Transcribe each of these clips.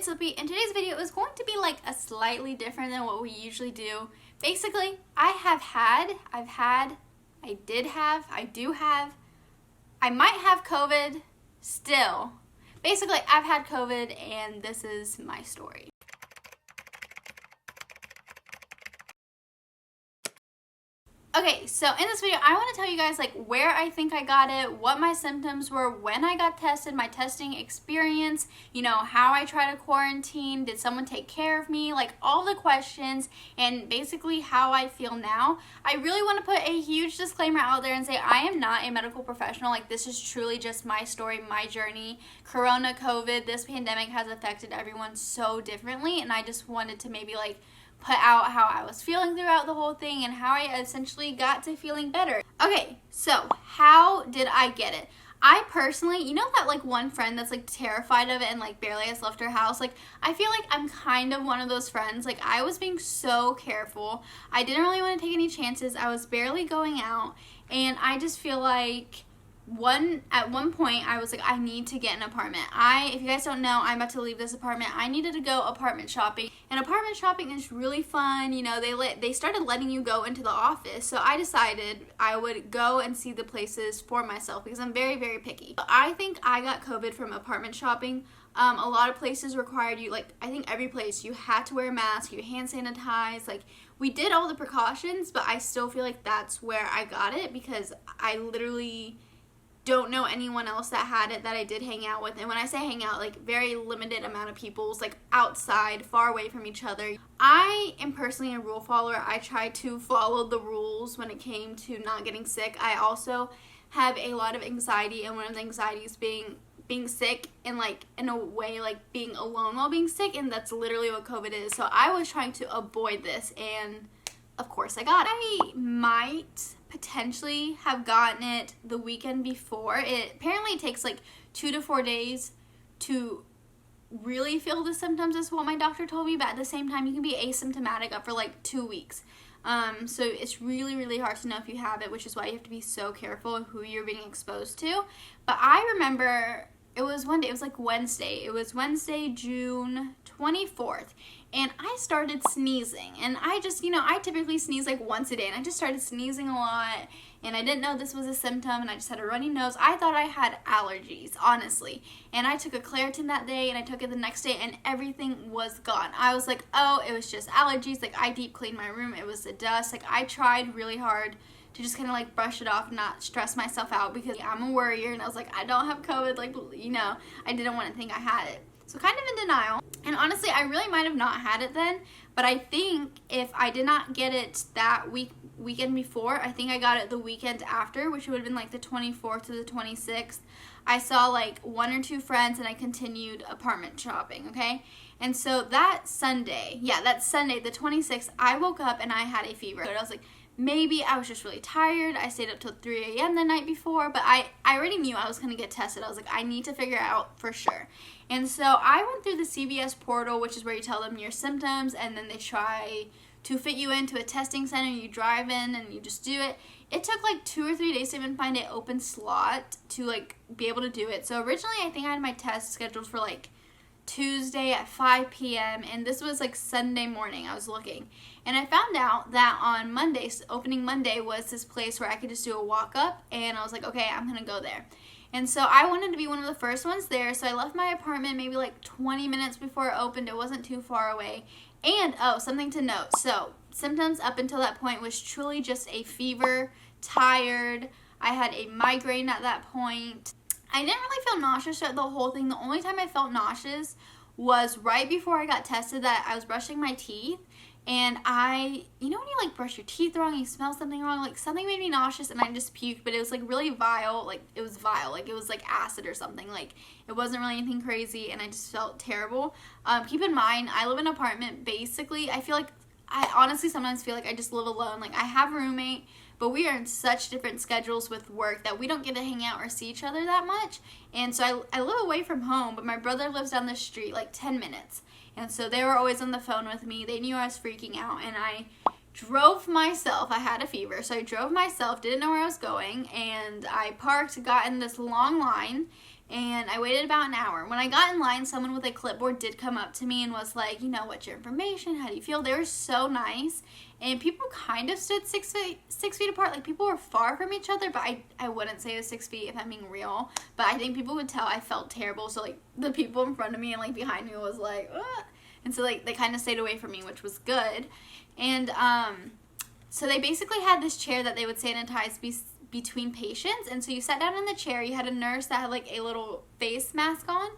it's Lippy, and today's video is going to be like a slightly different than what we usually do. Basically, I might have COVID still. Basically, I've had COVID and this is my story. Okay, so in this video, I want to tell you guys like where I think I got it, what my symptoms were when I got tested, my testing experience, you know, how I tried to quarantine, did someone take care of me, like all the questions, and basically how I feel now. I really want to put a huge disclaimer out there and say I am not a medical professional. Like, this is truly just my story, my journey. Corona, COVID, this pandemic has affected everyone so differently, and I just wanted to maybe like put out how I was feeling throughout the whole thing and how I essentially got to feeling better. Okay, so how did I get it? I personally, you know that like one friend that's like terrified of it and like barely has left her house? Like, I feel like I'm kind of one of those friends. Like, I was being so careful. I didn't really want to take any chances. I was barely going out, and I just feel like at one point I was like, I need to get an apartment. If you guys don't know, I'm about to leave this apartment. I needed to go apartment shopping, and apartment shopping is really fun. You know, they started letting you go into the office, so I decided I would go and see the places for myself because I'm very, very picky. I think I got COVID from apartment shopping. A lot of places required you, like, I think every place you had to wear a mask, you hand sanitize. Like, we did all the precautions, but I still feel like that's where I got it because I literally don't know anyone else that had it that I did hang out with. And when I say hang out, like very limited amount of people's, like outside, far away from each other. I am personally a rule follower. I try to follow the rules when it came to not getting sick. I also have a lot of anxiety, and one of the anxieties being sick, and like in a way like being alone while being sick, and that's literally what COVID is. So I was trying to avoid this, and of course I got it. I might potentially have gotten it the weekend before. It apparently takes like 2 to 4 days to really feel the symptoms is what my doctor told me, but at the same time you can be asymptomatic up for like 2 weeks. So it's really, really hard to know if you have it, which is why you have to be so careful of who you're being exposed to. But I remember it was one day, it was like Wednesday. It was Wednesday, June 24th. And I started sneezing. And I just, you know, I typically sneeze like once a day. And I just started sneezing a lot. And I didn't know this was a symptom. And I just had a runny nose. I thought I had allergies, honestly. And I took a Claritin that day. And I took it the next day. And everything was gone. I was like, oh, it was just allergies. Like, I deep cleaned my room. It was the dust. Like, I tried really hard to just kind of like brush it off, not stress myself out, because I'm a worrier, and I was like, I don't have COVID, like, you know, I didn't want to think I had it. So kind of in denial. And honestly, I really might have not had it then, but I think if I did not get it that weekend before, I think I got it the weekend after, which would have been like the 24th to the 26th. I saw like 1 or 2 friends, and I continued apartment shopping, okay? And so that Sunday, the 26th, I woke up and I had a fever. I was like, maybe I was just really tired. I stayed up till 3 a.m. the night before, but I already knew I was going to get tested. I was like, I need to figure it out for sure. And so I went through the CVS portal, which is where you tell them your symptoms, and then they try to fit you into a testing center. You drive in and you just do it. It took like 2 or 3 days to even find an open slot to like be able to do it. So originally I think I had my test scheduled for like Tuesday at 5 p.m. and this was like Sunday morning. I was looking, and I found out that on Monday, opening Monday, was this place where I could just do a walk-up, and I was like, okay, I'm gonna go there. And so I wanted to be one of the first ones there, so I left my apartment maybe like 20 minutes before it opened. It wasn't too far away. And oh, something to note, so symptoms up until that point was truly just a fever, tired. I had a migraine at that point. I didn't really feel nauseous throughout the whole thing. The only time I felt nauseous was right before I got tested, that I was brushing my teeth, and you know when you like brush your teeth wrong, you smell something wrong, like something made me nauseous and I just puked, but it was like really vile, like it was vile, like it was like acid or something, like it wasn't really anything crazy, and I just felt terrible. Keep in mind, I live in an apartment. Basically, I honestly sometimes feel like I just live alone. Like, I have a roommate, but we are in such different schedules with work that we don't get to hang out or see each other that much. And so I live away from home, but my brother lives down the street, like 10 minutes. And so they were always on the phone with me. They knew I was freaking out, and I drove myself. I had a fever, so I drove myself, didn't know where I was going, and I parked, got in this long line, And I waited about an hour. When I got in line, someone with a clipboard did come up to me and was like, what's your information? How do you feel? They were so nice. And people kind of stood 6 feet apart. Like, people were far from each other, but I wouldn't say it was 6 feet if I'm being real. But I think people would tell I felt terrible. So, like, the people in front of me and, like, behind me was like, ugh. And so, like, they kind of stayed away from me, which was good. And so they basically had this chair that they would sanitize between patients. And so you sat down in the chair. You had a nurse that had, like, a little face mask on.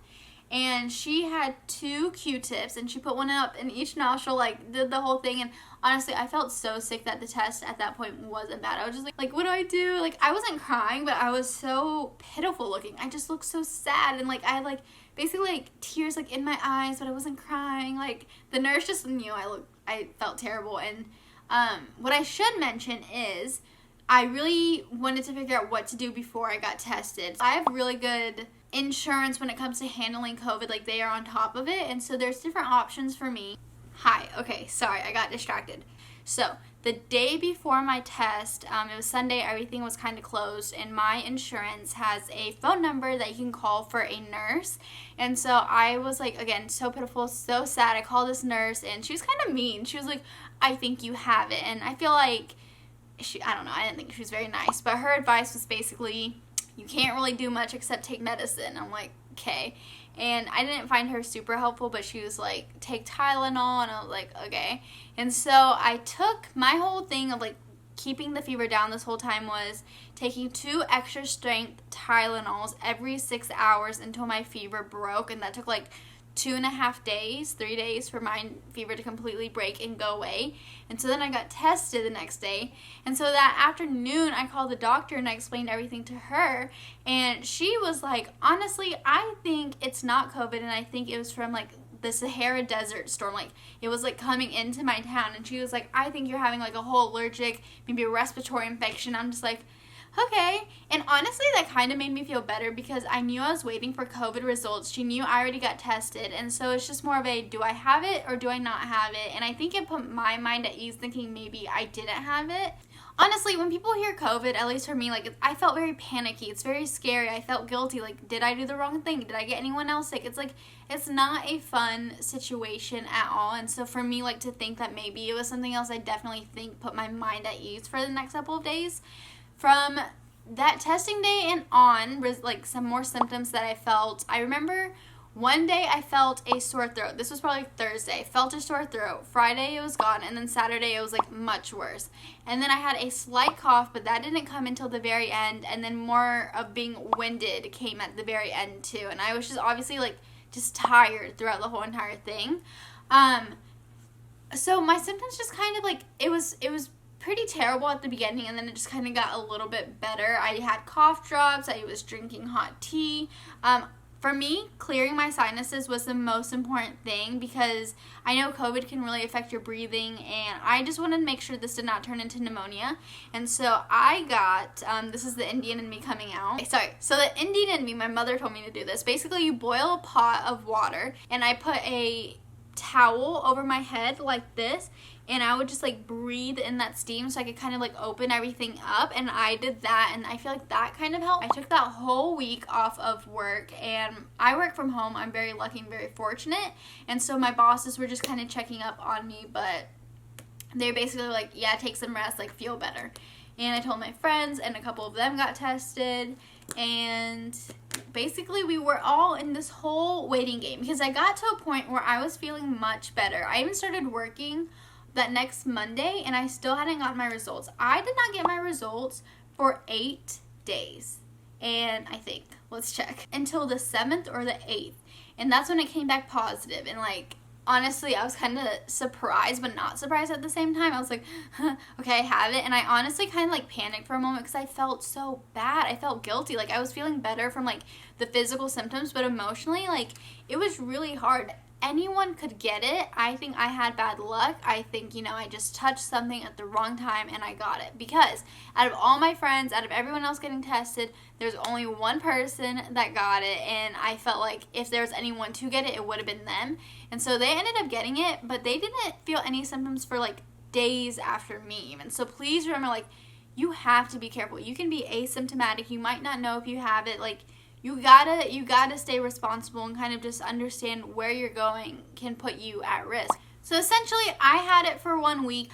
And she had 2 Q-tips, and she put one up in each nostril, like, did the whole thing. And honestly, I felt so sick that the test at that point wasn't bad. I was just like, what do I do? Like, I wasn't crying, but I was so pitiful looking. I just looked so sad, and, like, I had, like, basically, like, tears, like, in my eyes, but I wasn't crying. Like, the nurse just knew I felt terrible. And what I should mention is I really wanted to figure out what to do before I got tested. I have really good insurance when it comes to handling COVID. Like, they are on top of it, and so there's different options for me. Hi, okay, sorry, I got distracted. So the day before my test, it was Sunday, everything was kind of closed, and my insurance has a phone number that you can call for a nurse. And so I was like, again, so pitiful, so sad. I called this nurse, and she was kind of mean. She was like, I think you have it. And I feel like I don't know, I didn't think she was very nice, but her advice was basically, you can't really do much except take medicine. I'm like, okay. And I didn't find her super helpful, but she was like, take Tylenol, and I was like, okay. And so I took my whole thing of, like, keeping the fever down this whole time was taking 2 extra strength Tylenols every 6 hours until my fever broke, and that took like 2.5 days, 3 days for my fever to completely break and go away. And so then I got tested the next day. And so that afternoon, I called the doctor and I explained everything to her. And she was like, honestly, I think it's not COVID, and I think it was from, like, the Sahara Desert storm. Like, it was, like, coming into my town. And she was like, I think you're having, like, a whole allergic, maybe a respiratory infection. I'm just like, okay. And honestly, that kind of made me feel better because I knew I was waiting for COVID results. She knew I already got tested. And so it's just more of a, do I have it or do I not have it? And I think it put my mind at ease thinking maybe I didn't have it. Honestly, when people hear COVID, at least for me, like, I felt very panicky. It's very scary. I felt guilty. Like, did I do the wrong thing? Did I get anyone else sick? It's like, it's not a fun situation at all. And so for me, like, to think that maybe it was something else, I definitely think put my mind at ease for the next couple of days. From that testing day and on, was like some more symptoms that I felt. I remember one day I felt a sore throat. This was probably Thursday. Felt a sore throat. Friday it was gone, and then Saturday it was like much worse. And then I had a slight cough, but that didn't come until the very end. And then more of being winded came at the very end too. And I was just obviously like just tired throughout the whole entire thing. So my symptoms just kind of like it was pretty terrible at the beginning, and then it just kind of got a little bit better. I had cough drops. I was drinking hot tea. For me, clearing my sinuses was the most important thing because I know COVID can really affect your breathing, and I just wanted to make sure this did not turn into pneumonia. And so I got, this is the Indian in me coming out. So the Indian in me, my mother told me to do this. Basically, you boil a pot of water, and I put a towel over my head like this, and I would just like breathe in that steam so I could kind of like open everything up. And I did that, and I feel like that kind of helped. I took that whole week off of work, and I work from home. I'm very lucky and very fortunate, and so my bosses were just kind of checking up on me, but they're basically like, yeah, take some rest, like feel better. And I told my friends, and a couple of them got tested, and basically we were all in this whole waiting game because I got to a point where I was feeling much better. I even started working that next Monday, and I still hadn't gotten my results. I did not get my results for 8 days, and I think, let's check, until the 7th or the 8th, and that's when it came back positive. And like, honestly, I was kind of surprised, but not surprised at the same time. I was like, okay, I have it. And I honestly kind of like panicked for a moment because I felt so bad. I felt guilty. Like, I was feeling better from like the physical symptoms, but emotionally, like, it was really hard. Anyone could get it. I think I had bad luck. I think, I just touched something at the wrong time and I got it. Because out of all my friends, out of everyone else getting tested, there's only one person that got it. And I felt like if there was anyone to get it, it would have been them. And so they ended up getting it, but they didn't feel any symptoms for like days after me even. So please remember, like, you have to be careful. You can be asymptomatic. You might not know if you have it. Like, you gotta stay responsible and kind of just understand where you're going can put you at risk. So essentially, I had it for 1 week.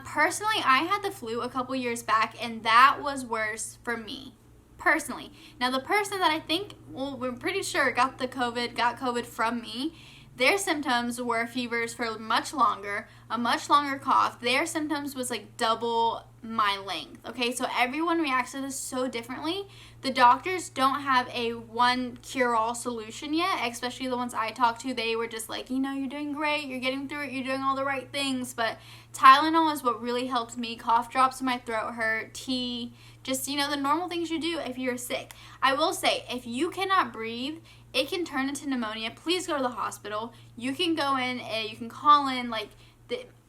Personally, I had the flu a couple years back, and that was worse for me. Personally. Now, the person that I think, well, we're pretty sure got COVID from me, their symptoms were fevers for much longer, a much longer cough. Their symptoms was like double my length, okay? So everyone reacts to this so differently. The doctors don't have a one cure-all solution yet, especially the ones I talked to. They were just like, you're doing great, you're getting through it, you're doing all the right things. But Tylenol is what really helped me. Cough drops when my throat hurt, tea, just, the normal things you do if you're sick. I will say, if you cannot breathe, it can turn into pneumonia. Please go to the hospital. You can go in, you can call in,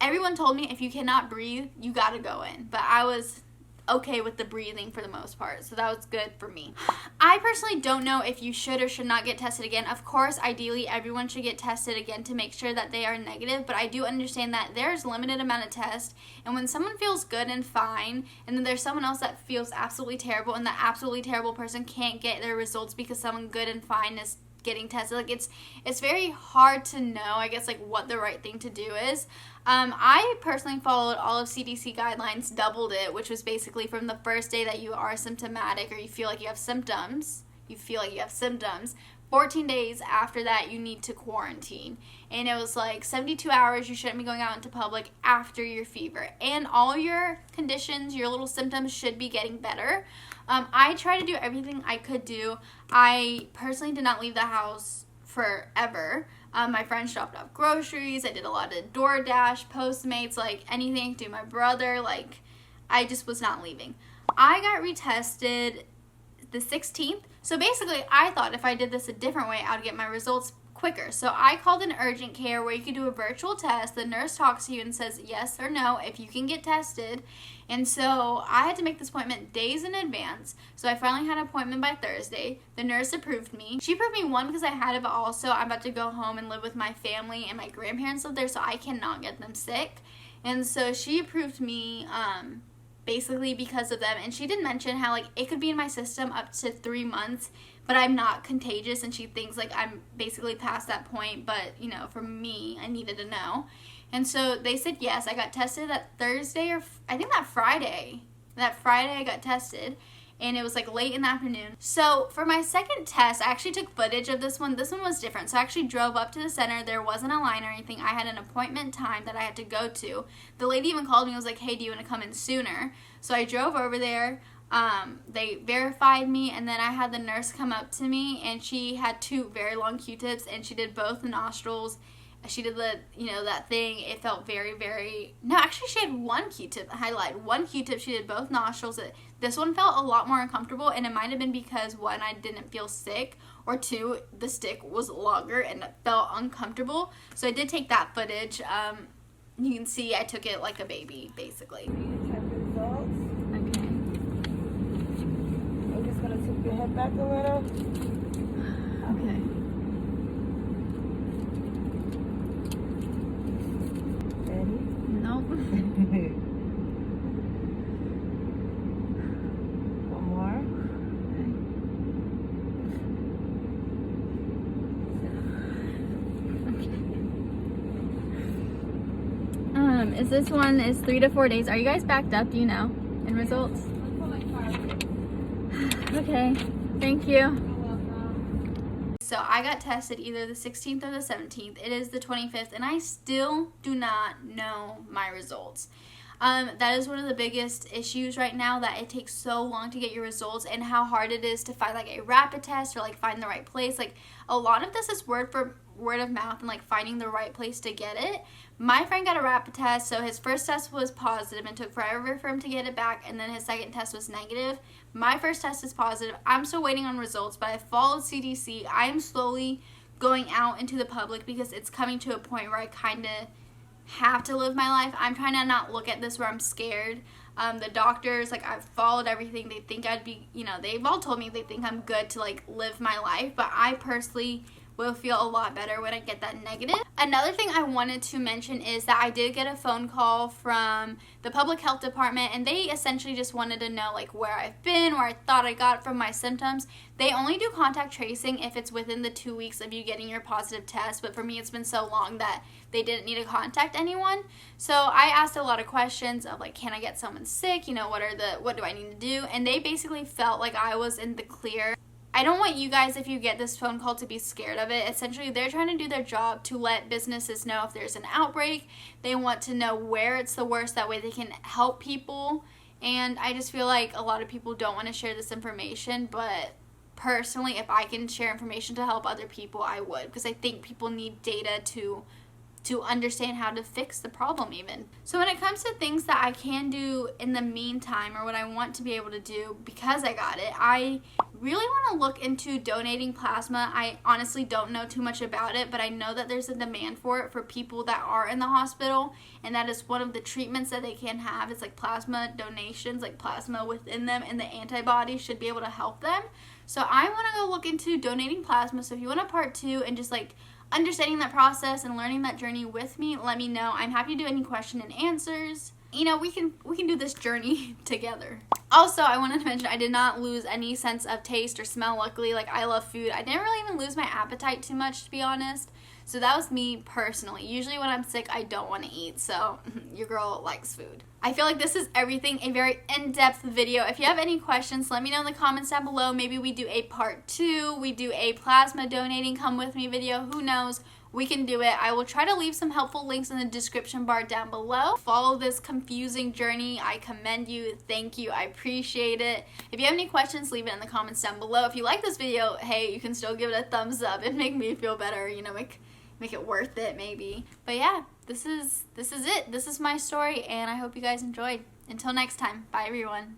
everyone told me if you cannot breathe, you gotta go in. But I was okay with the breathing for the most part, so that was good for me. I personally don't know if you should or should not get tested again. Of course, ideally, everyone should get tested again to make sure that they are negative, but I do understand that there's limited amount of tests, and when someone feels good and fine, and then there's someone else that feels absolutely terrible, and that absolutely terrible person can't get their results because someone good and fine is getting tested. It's very hard to know, I guess, what the right thing to do is. I personally followed all of CDC guidelines, doubled it, which was basically from the first day that you are symptomatic or you feel like you have symptoms, 14 days after that you need to quarantine. And it was 72 hours you shouldn't be going out into public after your fever. And all your conditions, your little symptoms should be getting better. I tried to do everything I could do. I personally did not leave the house forever. My friends dropped off groceries. I did a lot of DoorDash, Postmates, anything I could do. My brother, I just was not leaving. I got retested the 16th. So basically, I thought if I did this a different way, I would get my results quicker. So I called an urgent care where you could do a virtual test. The nurse talks to you and says yes or no if you can get tested. And so I had to make this appointment days in advance. So I finally had an appointment by Thursday. The nurse approved me. She approved me, one, because I had it, but also I'm about to go home and live with my family, and my grandparents live there, so I cannot get them sick. And so she approved me basically because of them. And she did mention how it could be in my system up to 3 months, but I'm not contagious, and she thinks I'm basically past that point. But for me, I needed to know. And so they said yes. I got tested that Thursday, or I think that Friday. That Friday I got tested, and it was late in the afternoon. So for my second test, I actually took footage of this one. This one was different. So I actually drove up to the center. There wasn't a line or anything. I had an appointment time that I had to go to. The lady even called me and was like, hey, do you want to come in sooner? So I drove over there. They verified me, and then I had the nurse come up to me, and she had 2 very long Q-tips, and she did both the nostrils. She did the, that thing. It felt very, very... No, actually, she had 1 Q-tip. I lied. 1 Q-tip. She did both nostrils. This one felt a lot more uncomfortable, and it might have been because, 1, I didn't feel sick, or 2, the stick was longer and it felt uncomfortable. So I did take that footage. You can see I took it like a baby, basically. Check the results. Okay. I'm just going to tip your head back a little. Okay. Nope. One more. Is this one is 3 to 4 days? Are you guys backed up? Do you know? In results? Okay. Thank you. So I got tested either the 16th or the 17th. It is the 25th, and I still do not know my results. That is one of the biggest issues right now, that it takes so long to get your results, and how hard it is to find a rapid test or find the right place. A lot of this is word of mouth and finding the right place to get it. My friend got a rapid test, so his first test was positive and took forever for him to get it back, and then his second test was negative. My first test is positive. I'm still waiting on results, but I followed CDC. I am slowly going out into the public because it's coming to a point where I kind of have to live my life. I'm trying to not look at this where I'm scared. The doctors, I've followed everything. They think I'd be, they've all told me they think I'm good to live my life, but I personally will feel a lot better when I get that negative. Another thing I wanted to mention is that I did get a phone call from the public health department, and they essentially just wanted to know like where I've been, where I thought I got from my symptoms. They only do contact tracing if it's within the 2 weeks of you getting your positive test, but for me it's been so long that they didn't need to contact anyone. So I asked a lot of questions of like, can I get someone sick? You know, what do I need to do? And they basically felt like I was in the clear. I don't want you guys, if you get this phone call, to be scared of it. Essentially, they're trying to do their job to let businesses know if there's an outbreak. They want to know where it's the worst. That way they can help people. And I just feel like a lot of people don't want to share this information. But personally, if I can share information to help other people, I would. Because I think people need data to understand how to fix the problem even. So when it comes to things that I can do in the meantime, or what I want to be able to do because I got it, I really want to look into donating plasma. I honestly don't know too much about it, but I know that there's a demand for it for people that are in the hospital, and that is one of the treatments that they can have. It's like plasma donations, like plasma within them, and the antibodies should be able to help them. So I want to go look into donating plasma. So if you want a part 2 and just like understanding that process and learning that journey with me, let me know. I'm happy to do any question and answers. You know, we can do this journey together. Also, I wanted to mention I did not lose any sense of taste or smell. Luckily, like, I love food. I didn't really even lose my appetite too much, to be honest. So that was me personally. Usually when I'm sick, I don't want to eat. So your girl likes food. I feel like this is everything, a very in-depth video. If you have any questions, let me know in the comments down below. Maybe we do a part 2. We do a plasma donating come with me video. Who knows? We can do it. I will try to leave some helpful links in the description bar down below. Follow this confusing journey. I commend you. Thank you. I appreciate it. If you have any questions, leave it in the comments down below. If you like this video, hey, you can still give it a thumbs up and make me feel better. You know, make it worth it maybe. But yeah, this is it. This is my story, and I hope you guys enjoyed. Until next time, bye everyone.